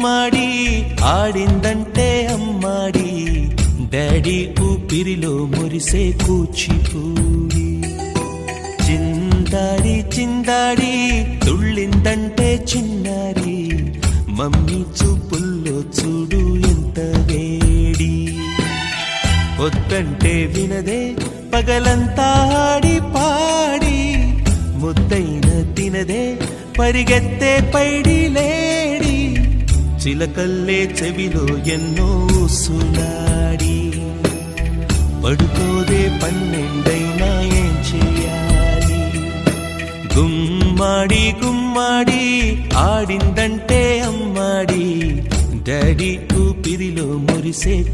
గుమ్మాడి ఆడిందంటే అమ్మాడి డాడీ ఊపిరిలో మురిసే కూచిపూడి చిందాడి చిందాడి తుళ్ళిందంటే చిన్నారి మమ్మీ చూపుల్లో చూడు ఎంత వేడి వద్దంటే వినదే పగలంతా ఆడి పాడి ముద్దైన తినదే పరిగెత్తే పైడి లేడి చిలకల్లే చెవిలో ఎన్నో సులాడి పడుకోదే పన్నెండైనా ఏం చేయాలి గుమ్మాడి గుమ్మాడి ఆడిందంటే అమ్మాడి డాడీ ఊపిరిలో మురిసే